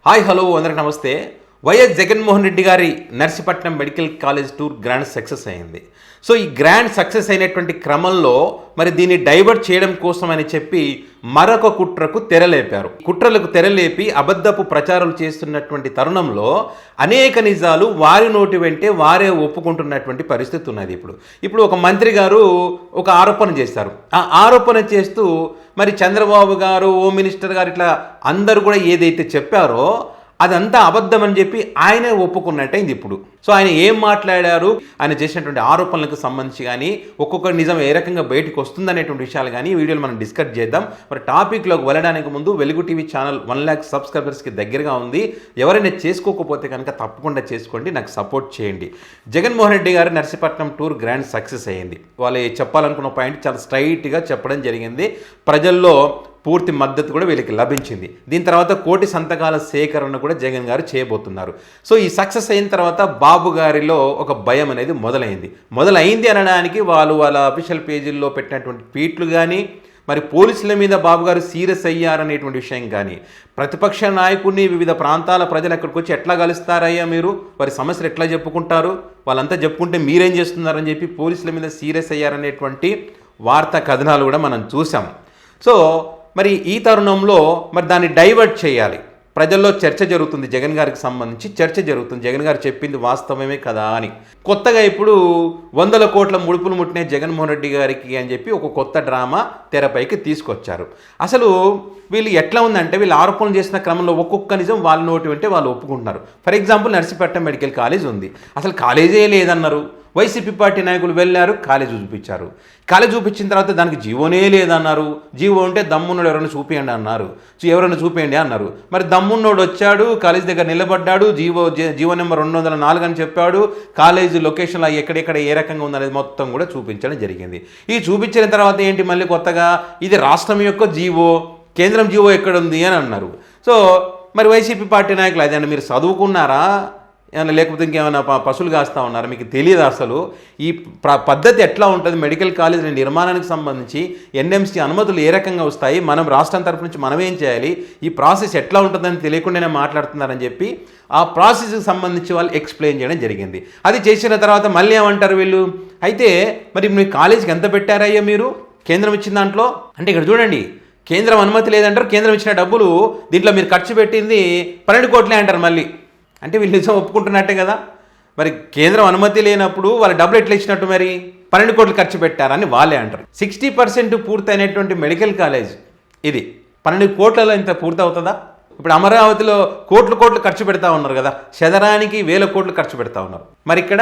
Hi hello అందరికి నమస్తే. YS Jaganmohan Reddy గారి Narsipatnam medical college tour grand success అయింది. సో ఈ గ్రాండ్ సక్సెస్ అయినటువంటి క్రమంలో మరి దీన్ని డైవర్ట్ చేయడం కోసం అని చెప్పి మరొక కుట్రకు తెరలేపారు. కుట్రలకు తెరలేపి అబద్ధపు ప్రచారాలు చేస్తున్నటువంటి తరుణంలో అనేక నిజాలు వారి నోటి వెంటే వారే ఒప్పుకుంటున్నటువంటి పరిస్థితి ఉన్నది. ఇప్పుడు ఒక మంత్రి గారు ఒక ఆరోపణ చేశారు. ఆ ఆరోపణ చేస్తూ మరి చంద్రబాబు గారు, హోమ్ మినిస్టర్ గారు ఇట్లా అందరూ కూడా ఏదైతే చెప్పారో అదంతా అబద్ధం అని చెప్పి ఆయనే ఒప్పుకున్నట్టయింది ఇప్పుడు. సో ఆయన ఏం మాట్లాడారు, ఆయన చేసినటువంటి ఆరోపణలకు సంబంధించి కానీ ఒక్కొక్క నిజం ఏ రకంగా బయటకు వస్తుందనేటువంటి విషయాలు కానీ ఈ వీడియోలో మనం డిస్కస్ చేద్దాం. మరి టాపిక్లోకి వెళ్ళడానికి ముందు వెలుగు టీవీ ఛానల్ 1 lakh సబ్స్క్రైబర్స్కి దగ్గరగా ఉంది. ఎవరైనా చేసుకోకపోతే కనుక తప్పకుండా చేసుకోండి, నాకు సపోర్ట్ చేయండి. జగన్మోహన్ రెడ్డి గారు నర్సీపట్నం టూర్ గ్రాండ్ సక్సెస్ అయ్యింది. వాళ్ళు చెప్పాలనుకున్న పాయింట్ చాలా స్ట్రైట్గా చెప్పడం జరిగింది. ప్రజల్లో పూర్తి మద్దతు కూడా వీళ్ళకి లభించింది. దీని తర్వాత 1 కోటి సంతకాల సేకరణ కూడా జగన్ గారు చేయబోతున్నారు. సో ఈ సక్సెస్ అయిన తర్వాత బాబు గారిలో ఒక భయం అనేది మొదలైంది అనడానికి వాళ్ళ అఫీషియల్ పేజీల్లో పెట్టినటువంటి ట్వీట్లు కానీ, మరి పోలీసుల మీద బాబు గారు సీరియస్ అయ్యారనేటువంటి విషయం కానీ, ప్రతిపక్ష నాయకుడిని వివిధ ప్రాంతాల ప్రజలు ఎక్కడికి వచ్చి ఎట్లా కలుస్తారయ్యా, మీరు వారి సమస్యలు ఎట్లా చెప్పుకుంటారు, వాళ్ళంతా చెప్పుకుంటే మీరేం చేస్తున్నారని చెప్పి పోలీసుల మీద సీరియస్ అయ్యారనేటువంటి వార్తా కథనాలు కూడా మనం చూసాం. సో మరి ఈ తరుణంలో మరి దాన్ని డైవర్ట్ చేయాలి. ప్రజల్లో చర్చ జరుగుతుంది, జగన్ గారికి సంబంధించి చర్చ జరుగుతుంది. జగన్ గారు చెప్పింది వాస్తవమే కదా అని కొత్తగా ఇప్పుడు 100 కోట్ల ముడుపులు ముట్టిన జగన్మోహన్ రెడ్డి గారికి అని చెప్పి ఒక కొత్త డ్రామా తెరపైకి తీసుకొచ్చారు. అసలు వీళ్ళు ఎట్లా ఉందంటే, వీళ్ళు ఆరోపణలు చేసిన క్రమంలో ఒక్కొక్క నిజం వాళ్ళ నోటి వెంటే వాళ్ళు ఒప్పుకుంటున్నారు. For example Narsipatnam medical college ఉంది, అసలు కాలేజే లేదన్నారు. వైసీపీ పార్టీ నాయకులు వెళ్ళారు, కాలేజ్ చూపించారు. కాలేజ్ చూపించిన తర్వాత దానికి జీవోనే లేదన్నారు. జీవో ఉంటే దమ్మున్నోడు ఎవరైనా చూపించండి అన్నారు. ఎవరైనా చూపించండి అన్నారు. మరి దమ్మున్నోడు వచ్చాడు, కాలేజ్ దగ్గర నిలబడ్డాడు, జీవో నెంబర్ 204 అని చెప్పాడు. కాలేజ్ లొకేషన్లో ఎక్కడెక్కడ ఏ రకంగా ఉందనేది మొత్తం కూడా చూపించడం జరిగింది. ఈ చూపించిన తర్వాత ఏంటి, మళ్ళీ కొత్తగా ఇది రాష్ట్రం యొక్క జీవో, కేంద్రం జీవో ఎక్కడుంది అని అన్నారు. సో మరి వైసీపీ పార్టీ నాయకులు అదే మీరు చదువుకున్నారా ఏమన్నా, లేకపోతే ఇంకేమైనా పశువులు కాస్తూ ఉన్నారా, మీకు తెలియదు అసలు ఈ పద్ధతి ఎట్లా ఉంటుంది, మెడికల్ కాలేజీల నిర్మాణానికి సంబంధించి ఎన్ఎంసీ అనుమతులు ఏ రకంగా వస్తాయి, మనం రాష్ట్రం తరపు నుంచి మనం ఏం చేయాలి, ఈ ప్రాసెస్ ఎట్లా ఉంటుందని తెలియకుండానే మాట్లాడుతున్నారని చెప్పి ఆ ప్రాసెస్కి సంబంధించి వాళ్ళు ఎక్స్ప్లెయిన్ చేయడం జరిగింది. అది చేసిన తర్వాత మళ్ళీ ఏమంటారు వీళ్ళు, అయితే మరి మీ కాలేజీకి ఎంత పెట్టారయ్యా మీరు కేంద్రం ఇచ్చిన దాంట్లో అంటే, ఇక్కడ చూడండి కేంద్రం అనుమతి లేదంటారు, కేంద్రం ఇచ్చిన డబ్బులు దీంట్లో మీరు ఖర్చు పెట్టింది 12 కోట్లే అంటారు. మళ్ళీ అంటే వీళ్ళు నిజం ఒప్పుకుంటున్నట్టే కదా. మరి కేంద్రం అనుమతి లేనప్పుడు వాళ్ళ డబ్బులు ఎట్లా ఇచ్చినట్టు, మరి 12 కోట్లు ఖర్చు పెట్టారని వాళ్ళే అంటారు. 60% పూర్తయినటువంటి మెడికల్ కాలేజ్ ఇది 12 కోట్లలో ఇంత పూర్తి అవుతుందా? ఇప్పుడు అమరావతిలో కోట్లు ఖర్చు పెడతా ఉన్నారు కదా, శదరానికి 1000 కోట్లు ఖర్చు పెడతా ఉన్నారు. మరి ఇక్కడ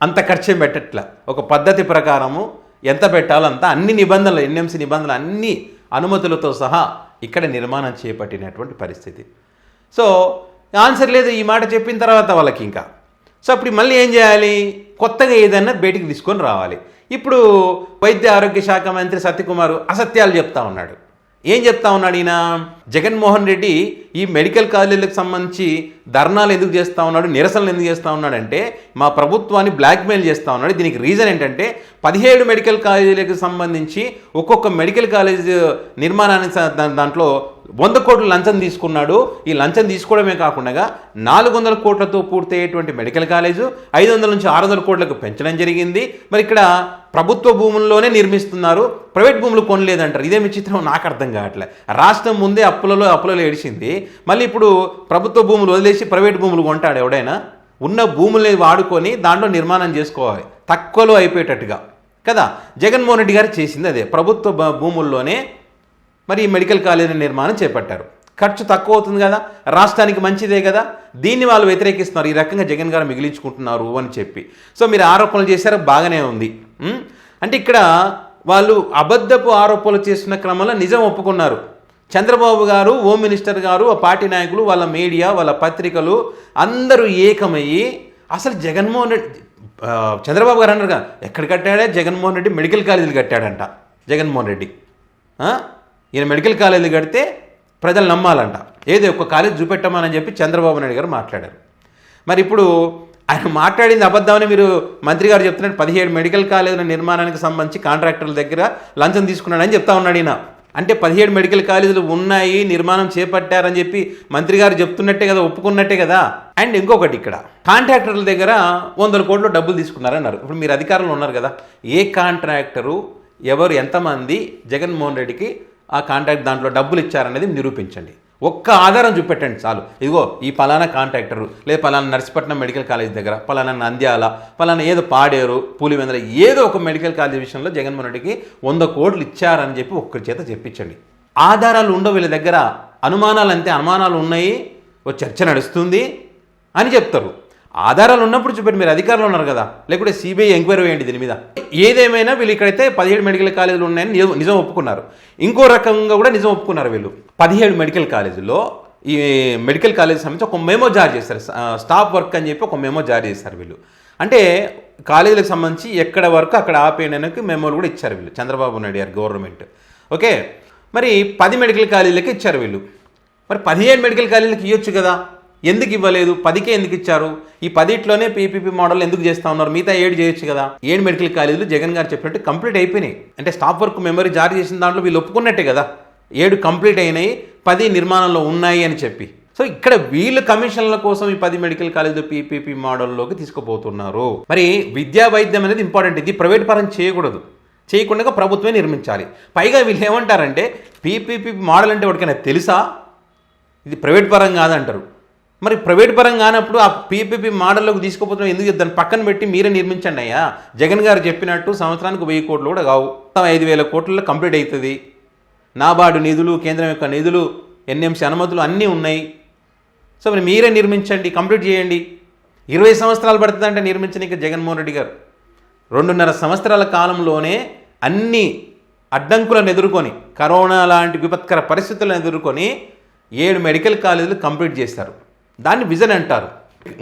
అంత ఖర్చు పెట్టట్లా. ఒక పద్ధతి ప్రకారము ఎంత పెట్టాలో అంత, అన్ని నిబంధనలు, ఎన్ఎంసీ నిబంధనలు, అన్ని అనుమతులతో సహా ఇక్కడ నిర్మాణం చేపట్టినటువంటి పరిస్థితి. సో ఆన్సర్ లేదు ఈ మాట చెప్పిన తర్వాత వాళ్ళకి ఇంకా. సో అప్పుడు మళ్ళీ ఏం చేయాలి, కొత్తగా ఏదన్నా బయటికి తీసుకొని రావాలి. ఇప్పుడు వైద్య ఆరోగ్య శాఖ మంత్రి సత్యకుమార్ అసత్యాలు చెప్తా ఉన్నాడు. ఏం చెప్తా ఉన్నాడు ఈయన, జగన్మోహన్ రెడ్డి ఈ మెడికల్ కాలేజీలకు సంబంధించి ధర్నాలు ఎందుకు చేస్తూ ఉన్నాడు, నిరసనలు ఎందుకు చేస్తూ ఉన్నాడంటే మా ప్రభుత్వాన్ని బ్లాక్మెయిల్ చేస్తూ ఉన్నాడు. దీనికి రీజన్ ఏంటంటే 17 మెడికల్ కాలేజీలకు సంబంధించి ఒక్కొక్క మెడికల్ కాలేజ్ నిర్మాణానికి దాంట్లో 100 కోట్లు లంచం తీసుకున్నాడు. ఈ లంచం తీసుకోవడమే కాకుండా 400 కోట్లతో పూర్తయ్యేటువంటి మెడికల్ కాలేజు 500 నుంచి 600 కోట్లకు పెంచడం జరిగింది. మరి ఇక్కడ ప్రభుత్వ భూముల్లోనే నిర్మిస్తున్నారు, ప్రైవేట్ భూములు కొనలేదంటారు. ఇదే విచిత్రం, నాకు అర్థం కావట్లే. రాష్ట్రం ముందే అప్పులలో ఏడిచింది, మళ్ళీ ఇప్పుడు ప్రభుత్వ భూములు వదిలేసి ప్రైవేట్ భూములు కొంటాడు ఎవడైనా? ఉన్న భూముల్ని వాడుకొని దాంట్లో నిర్మాణం చేసుకోవాలి, తక్కువలో అయిపోయేటట్టుగా కదా. జగన్మోహన్ రెడ్డి గారు చేసింది అదే, ప్రభుత్వ భూముల్లోనే మరి ఈ మెడికల్ కాలేజీ నిర్మాణం చేపట్టారు. ఖర్చు తక్కువ అవుతుంది కదా, రాష్ట్రానికి మంచిదే కదా. దీన్ని వాళ్ళు వ్యతిరేకిస్తున్నారు, ఈ రకంగా జగన్ గారు మిగిలించుకుంటున్నారు అని చెప్పి. సో మీరు ఆరోపణలు చేశారు, బాగానే ఉంది. అంటే ఇక్కడ వాళ్ళు అబద్ధపు ఆరోపణలు చేస్తున్న క్రమంలో నిజం ఒప్పుకున్నారు. చంద్రబాబు గారు, హోమ్ మినిస్టర్ గారు, ఆ పార్టీ నాయకులు, వాళ్ళ మీడియా, వాళ్ళ పత్రికలు అందరూ ఏకమయ్యి అసలు జగన్మోహన్ రెడ్డి, చంద్రబాబు గారు అన్నారు కదా, ఎక్కడ కట్టాడే జగన్మోహన్ రెడ్డి మెడికల్ కాలేజీలు కట్టాడంట. జగన్మోహన్ రెడ్డి ఈయన మెడికల్ కాలేజీలు కడితే ప్రజలు నమ్మాలంట, ఏదో ఒక కాలేజ్ చూపెట్టమని చెప్పి చంద్రబాబు నాయుడు గారు మాట్లాడారు. మరి ఇప్పుడు ఆయన మాట్లాడింది అబద్ధమని మీరు మంత్రి గారు చెప్తున్నట్టు 17 మెడికల్ కాలేజీల నిర్మాణానికి సంబంధించి కాంట్రాక్టర్ల దగ్గర లంచం తీసుకున్నాడని చెప్తా ఉన్నాడు ఈయన. అంటే 17 మెడికల్ కాలేజీలు ఉన్నాయి, నిర్మాణం చేపట్టారని చెప్పి మంత్రి గారు చెప్తున్నట్టే కదా, ఒప్పుకున్నట్టే కదా. అండ్ ఇంకొకటి, ఇక్కడ కాంట్రాక్టర్ల దగ్గర 100 కోట్లు డబ్బులు తీసుకున్నారన్నారు. ఇప్పుడు మీరు అధికారంలో ఉన్నారు కదా, ఏ కాంట్రాక్టరు ఎవరు ఎంతమంది జగన్మోహన్ రెడ్డికి ఆ కాంట్రాక్ట్ దాంట్లో డబ్బులు ఇచ్చారనేది నిరూపించండి. ఒక్క ఆధారం చూపెట్టండి చాలు. ఇదిగో ఈ పలానా కాంట్రాక్టరు, లేదా పలానా నర్సీపట్నం మెడికల్ కాలేజ్ దగ్గర, పలానా నంద్యాల, పలానా ఏదో పాడేరు, పూలివెందుల, ఏదో ఒక మెడికల్ కాలేజ్ విషయంలో జగన్మోహన్ రెడ్డికి 100 కోట్లు ఇచ్చారని చెప్పి ఒక్కరి చేత చెప్పించండి. ఆధారాలు ఉండవు వీళ్ళ దగ్గర, అనుమానాలు అంతే, అనుమానాలు ఉన్నాయి, ఓ చర్చ నడుస్తుంది అని చెప్తారు. ఆధారాలు ఉన్నప్పుడు చూపెట్టి, మీరు అధికారంలో ఉన్నారు కదా, లేకుంటే సిబిఐ ఎంక్వైరీ వేయండి దీని మీద. ఏదేమైనా వీళ్ళు ఇక్కడైతే 17 మెడికల్ కాలేజీలు ఉన్నాయని నిజం ఒప్పుకున్నారు. ఇంకో రకంగా కూడా నిజం ఒప్పుకున్నారు వీళ్ళు. 17 మెడికల్ కాలేజీల్లో ఈ మెడికల్ కాలేజ్ సంబంధించి ఒక మెమో జారీ చేస్తారు, స్టాప్ వర్క్ అని చెప్పి ఒక మెమో జారీ చేస్తారు వీళ్ళు. అంటే కాలేజీలకు సంబంధించి ఎక్కడ వరకు అక్కడ ఆపేయడానికి మెమోలు కూడా ఇచ్చారు వీళ్ళు, చంద్రబాబు నాయుడు గారు గవర్నమెంట్. ఓకే, మరి 10 మెడికల్ కాలేజీలకి ఇచ్చారు వీళ్ళు. మరి 17 మెడికల్ కాలేజీలకి ఇవ్వచ్చు కదా, ఎందుకు ఇవ్వలేదు? 10కే ఎందుకు ఇచ్చారు? ఈ 10లోనే పీపీపీ మోడల్ ఎందుకు చేస్తా ఉన్నారు? మిగతా 7 చేయొచ్చు కదా. 7 మెడికల్ కాలేజీలు జగన్ గారు చెప్పినట్టు కంప్లీట్ అయిపోయినాయి. అంటే స్టాప్ వర్క్ మెమరీ జారీ చేసిన దాంట్లో వీళ్ళు ఒప్పుకున్నట్టే కదా, 7 కంప్లీట్ అయినాయి, 10 నిర్మాణంలో ఉన్నాయి అని చెప్పి. సో ఇక్కడ వీళ్ళు కమిషన్ల కోసం ఈ 10 మెడికల్ కాలేజీలు పీపీపీ మోడల్లోకి తీసుకుపోతున్నారు. మరి విద్యా వైద్యం అనేది ఇంపార్టెంట్, ఇది ప్రైవేట్ పరం చేయకూడదు, చేయకుండా ప్రభుత్వమే నిర్మించాలి. పైగా వీళ్ళు ఏమంటారంటే పీపీపీ మోడల్ అంటే వాడికైనా తెలుసా, ఇది ప్రైవేట్ పరం కాదంటారు. మరి ప్రైవేట్ పరం కానప్పుడు ఆ పీపీపీ మోడల్లోకి తీసుకుపోతున్నాం ఎందుకు? దాన్ని పక్కన పెట్టి మీరే నిర్మించండి అయ్యా. జగన్ గారు చెప్పినట్టు సంవత్సరానికి 1000 కోట్లు కూడా కావు, 5000 కోట్లలో కంప్లీట్ అవుతుంది. నాబార్డు నిధులు, కేంద్రం యొక్క నిధులు, ఎన్ఎంసీ అనుమతులు అన్నీ ఉన్నాయి. సో మరి మీరే నిర్మించండి, కంప్లీట్ చేయండి. 20 సంవత్సరాలు పడుతుందంటే నిర్మించడానికి జగన్మోహన్ రెడ్డి గారు 2.5 సంవత్సరాల కాలంలోనే అన్ని అడ్డంకులను ఎదుర్కొని, కరోనా లాంటి విపత్కర పరిస్థితులను ఎదుర్కొని 7 మెడికల్ కాలేజీలు కంప్లీట్ చేస్తారు. దాన్ని విజన్ అంటారు.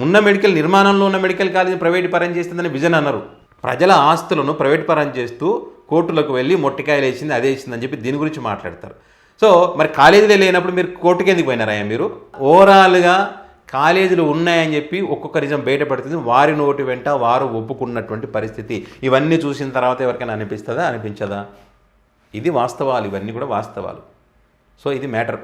ఉన్న మెడికల్ నిర్మాణంలో ఉన్న మెడికల్ కాలేజీ ప్రైవేట్ పరం చేస్తుందని విజన్ అన్నారు. ప్రజల ఆస్తులను ప్రైవేట్ పరం చేస్తూ కోర్టులకు వెళ్ళి మొట్టికాయలు వేసింది, అదే వేసిందని చెప్పి దీని గురించి మాట్లాడతారు. సో మరి కాలేజీలు లేనప్పుడు మీరు కోర్టుకి ఎందుకు పోయినారా? మీరు ఓవరాల్గా కాలేజీలు ఉన్నాయని చెప్పి ఒక్కొక్క నిజం బయటపడుతుంది, వారి నోటి వెంట వారు ఒప్పుకున్నటువంటి పరిస్థితి. ఇవన్నీ చూసిన తర్వాత ఎవరికైనా అనిపిస్తుందా, అనిపించదా? ఇది వాస్తవాలు, ఇవన్నీ కూడా వాస్తవాలు. సో ఇది మ్యాటర్.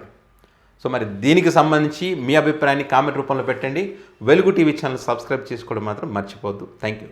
సో మరి దీనికి సంబంధించి మీ అభిప్రాయాన్ని కామెంట్ రూపంలో పెట్టండి. వెలుగు టీవీ ఛానల్ సబ్స్క్రైబ్ చేసుకోవడం మాత్రం మర్చిపోవద్దు. Thank you.